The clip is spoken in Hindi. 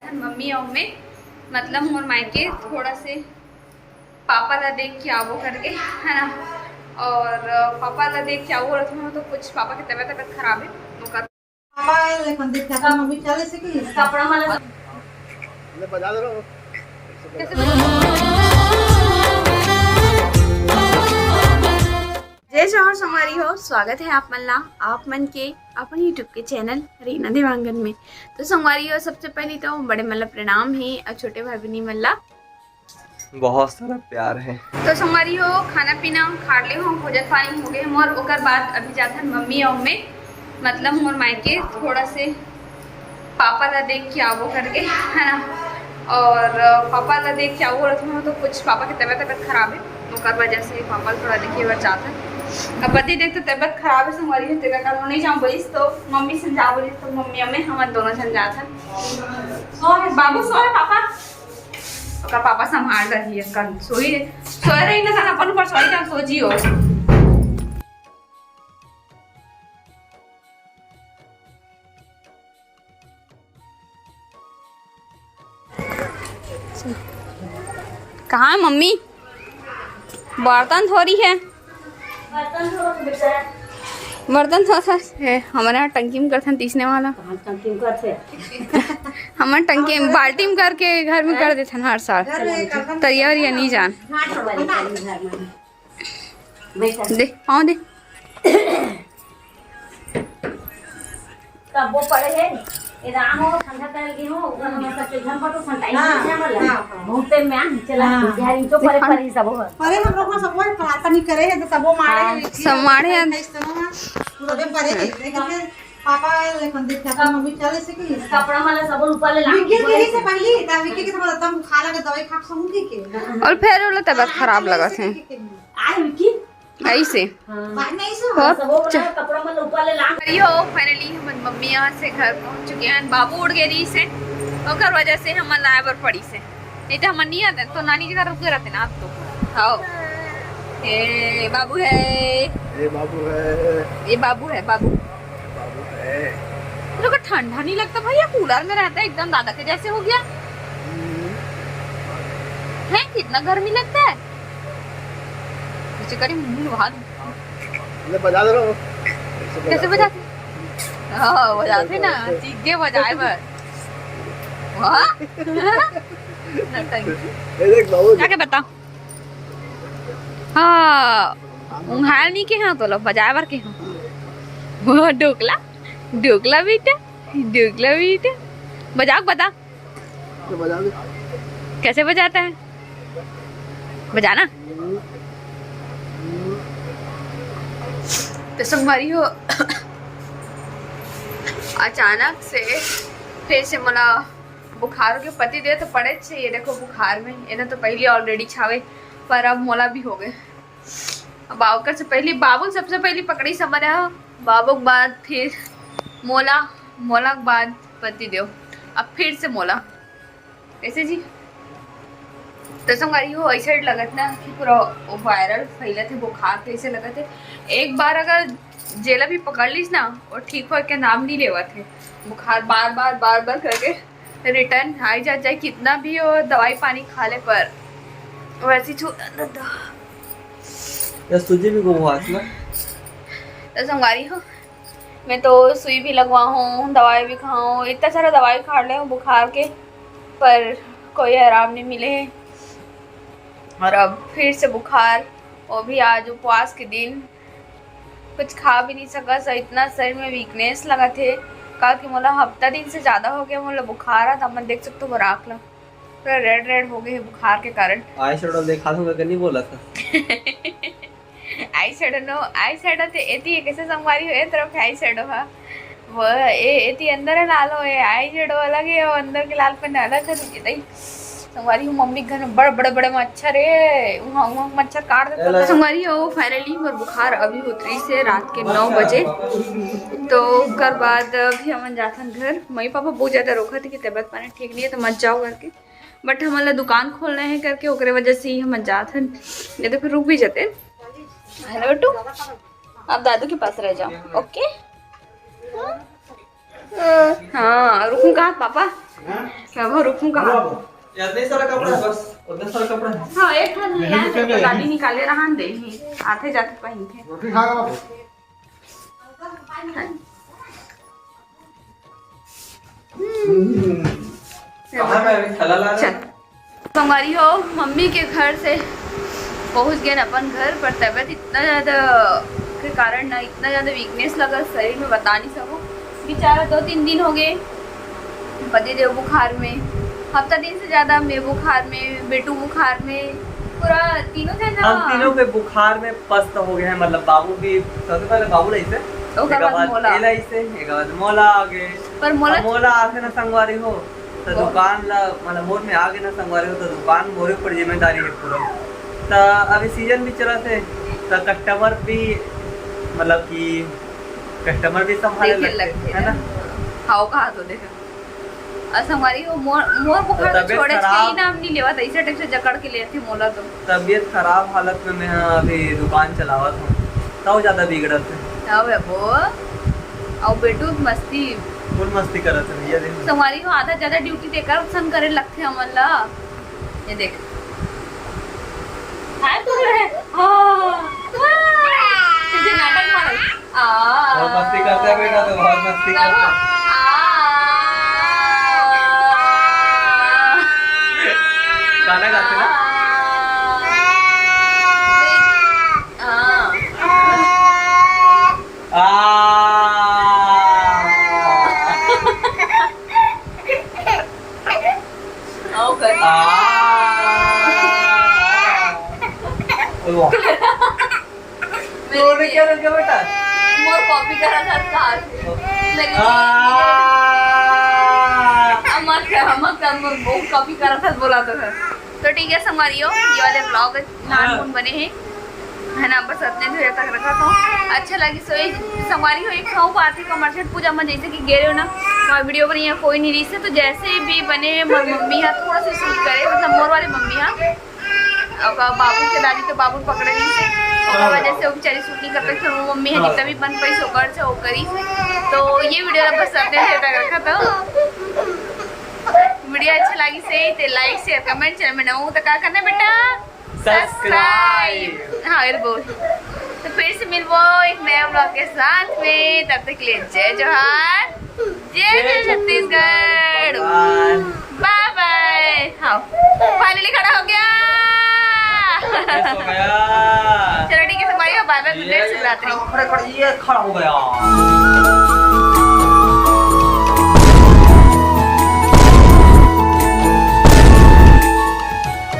था मम्मी और मैं मतलब मोर मायके थोड़ा से पापा ला देख के आवो करके है ना। और पापा ला देख के आवो रहा तो कुछ पापा की तबीयत खराब है ओकर मम्मी चले से कि कपड़ा वाला बजा दो। जय जवाहर समारी हो। स्वागत है आप मन के अपन यूट्यूब के चैनल रीना देवांगन में। तो संगवारी हो, सबसे पहले तो बड़े मतलब प्रणाम है और छोटे भाई बहनी मल्ला बहुत सारा प्यार है। तो संगवारी हो, खाना पीना खा ले हो, भोजन पानी हो गए मोर। ओकर बाद अभी जाता मम्मी और मैं मतलब मोर मायके थोड़ा से पापा ला देख के आवो करके है ना। और पापा ला देख के आवो रहा तो कुछ पापा की तबीयत खराब है ओकर वजह से पापा थोड़ा देखिए बार चाहता है। अब पति देख तो तबीयत खराब है संगवारी हो, तेरा कल नहीं जाऊँ बोलिस तो मम्मी समझा बोलिस तो मम्मी में हम दोनों समझा था। बाबू सो है पापा ओकर पापा संभाल रही है कल सोई रही ना अपन ऊपर सोई का सोची हो। कहाँ है मम्मी? बर्तन थोड़ी है, बर्तन थोड़ा है हमारे यहाँ टंकी में करते तीसने वाला हमारे टंकी में बाल्टी में करके घर में कर देते हर साल तैयार या नहीं जान दे पाँव दे तब वो पड़े है राम हो ठंडा कर के हो उधर हम सब घर पर तो ठंडा ही है वाला घूमते में चला बिहारी तो परे परे सब हो अरे हम लोग सब वो प्रार्थना नहीं करे हैं तो सब वो मारे सब मारे पूरा दिन परे लेकिन पापा लेकिन देखा मम्मी चले से कि कपड़ा वाला सब ऊपर ले विकी के से पहले तब विकी के तो एकदम खा लगा दवाई खा समूंगी के और फिर वो तबीयत खराब लगा थे आए विकी ऐसे नहीं सो सब वो कपड़ा वाला ऊपर ले ला हो। फाइनली हम मम्मी यहाँ से घर पहुँच चुके हैं। बाबू उड़ गए रही से ओकर वजह से हम लाए बर पड़ी से, नहीं तो हम नहीं आते तो नानी जी का रुक रहते ना। तो आओ ए बाबू है, ये बाबू है, ये बाबू है, बाबू बाबू है। लोग ठंडा नहीं लगता भैया, कूलर में रहता है एकदम दादा के जैसे हो गया है। कितना गर्मी लगता है करी बजा दो। कैसे बजाते? हाँ बजाते ना, चीखे बजाए बस क्या क्या बता। हाँ उंघाल नहीं के हाँ तो लोग बजाए बार के हाँ वो ढोकला ढोकला बेटा ढोकला बेटा बजाओ बता कैसे बजाता है बजाना। तो संगवारी हो अचानक से फिर से मला बुखार के पति दे तो पड़े छे। ये देखो बुखार में ये तो पहले ऑलरेडी छावे पर अब मोला भी हो गए। बाबू से पहले बाबू सबसे पहले पकड़ी समझ रहा बाबू के बाद फिर मोला, मोला के बाद पति देव, अब फिर से मोला कैसे जी। तो संगवारी हो ऐसे लगत ना कि पूरा वायरल फैले थे बुखार कैसे लगा थे। एक बार अगर जेला भी पकड़ लीस ना और ठीक हो के नाम नहीं लेवा थे, बुखार बार बार करके रिटर्न आई जाए कितना भी हो दवाई पानी खा ले पर वैसी सूजी भी घुमास ना। तो संगवारी हो मैं तो सुई भी लगवा हूँ, दवाई भी खाऊँ, इतना सारा दवाई खा ले बुखार के पर कोई आराम नहीं मिले है। और अब फिर से बुखार, वो भी आज उपवास के दिन कुछ खा भी नहीं सका सा, इतना शरीर में वीकनेस लगा थे कहा कि मोला हफ्ता दिन से ज़्यादा हो गया मोला बुखार आ था। मन देख सकते हो राख ला पूरा रेड हो गए है बुखार के कारण। आई शेडो देखा दूंगा कि नहीं बोला था आई शेडो तो एती कैसे संगवारी हो तरफ आई शेडो है वो एती अंदर है लाल हो आई शेडो अलग है और अंदर के लाल पन अलग है। संगवारी हो मम्मी घर में बड़े मच्छर है वहाँ मच्छर काट देता। संगवारी हो फाइनली और बुखार अभी उतरी से रात के 9 बजे। तो कर बाद अभी हम जाता घर। मम्मी पापा बहुत ज़्यादा रोका थे कि तबीयत पानी ठीक नहीं है तो मत जाओ करके, बट हमारा दुकान खोलना है करके ओकरे वजह से ही हम जाते नहीं तो फिर रुक भी जाते। हेलो बेटू आप दादू के पास रह जाओ ओके। हाँ रुकूँ कहाँ पापा क्या वो रुकूं कहाँ? इतने सारा कपड़ा है बस, उतना सारा कपड़ा है। हाँ एक था लिया तो गाड़ी निकाले रहा दे ही आते जाते पहन थे। रोटी खाएगा बाबू? कहाँ मैं अभी थैला ला रहा चल हमारी हो मम्मी के घर से पहुंच गए न अपन घर पर। तबीयत इतना ज़्यादा के कारण ना इतना ज़्यादा वीकनेस लगा शरीर में, बता नहीं सकूँ। बेचारा 2-3 दिन हो गए पति देव बुखार में, हफ्ता दिन से ज़्यादा मैं बुखार में, बेटू बुखार में, पूरा तीनों थे ना। हम तीनों के बुखार में पस्त हो गए हैं। मतलब बाबू भी सबसे पहले बाबू रही से, उसके बाद मोला, एक बाद मोला आ गए। पर मोला आके ना संगवारी हो तो दुकान ला मतलब मोर में आगे ना संगवारी हो तो दुकान मोरे ऊपर जिम्मेदारी है पूरा। तो अभी सीजन भी चला थे तो कस्टमर भी मतलब कि कस्टमर भी संभाले लगते है ना। खाओ कहा तो देखा असं हमारी वो मोर बुखार तो छोड़े के ही नाम नहीं लेवा था, इसे टाइप से जकड़ के लिए थी मोला। तो तबीयत खराब हालत में मैं अभी दुकान चलावा था तो ज्यादा बिगड़त है। अब वो और बेटू मस्ती फुल मस्ती करत है भैया। देखो तुम्हारी को आधा ज्यादा ड्यूटी देकर सन करे लगते हमन ला। ये देख हाय तू रहे तुझे नाटक मारो बहुत मस्ती करता है बेटा, तो बहुत मस्ती करता है। गाना गाते ना क्या बेटा मोर कॉपी करा था कार मोर बहुत कॉपी करा था बोला तो था। तो ठीक है संगवारियों, ये वाले ब्लॉग नान बने हैं है ना, बस इतने देर तक रखा था। अच्छा लगी सो संगवारी हो एक खाऊँ बात है कमर्शियल पूजा में जैसे कि गे रहे हो ना वहाँ वीडियो बनी है कोई नहीं रही से, तो जैसे भी बने मोर मम्मी यहाँ थोड़ा सा शूट करे, मतलब मोर वाले मम्मी यहाँ बाबू के दादी तो बाबू पकड़े नहीं से और वजह से वो बेचारी शूट नहीं कर पाई। फिर वो मम्मी है जितना भी बन पाई सोकर से वो करी से। तो ये वीडियो बस इतने देर तक रखा था। वीडियो अच्छा लगी से तो लाइक शेयर कमेंट, चैनल में नया हो तो क्या करना है बेटा सब्सक्राइब। हाँ ये बोल। तो फिर से मिलवो एक नया ब्लॉग के साथ में, तब तक के लिए जय जोहार, जय जय छत्तीसगढ़, बाय बाय। हाँ फाइनली खड़ा हो गया। गया। चलो ठीक है, बाय बाय, गुड नाइट, शुभ रात्रि। खड़ा हो गया।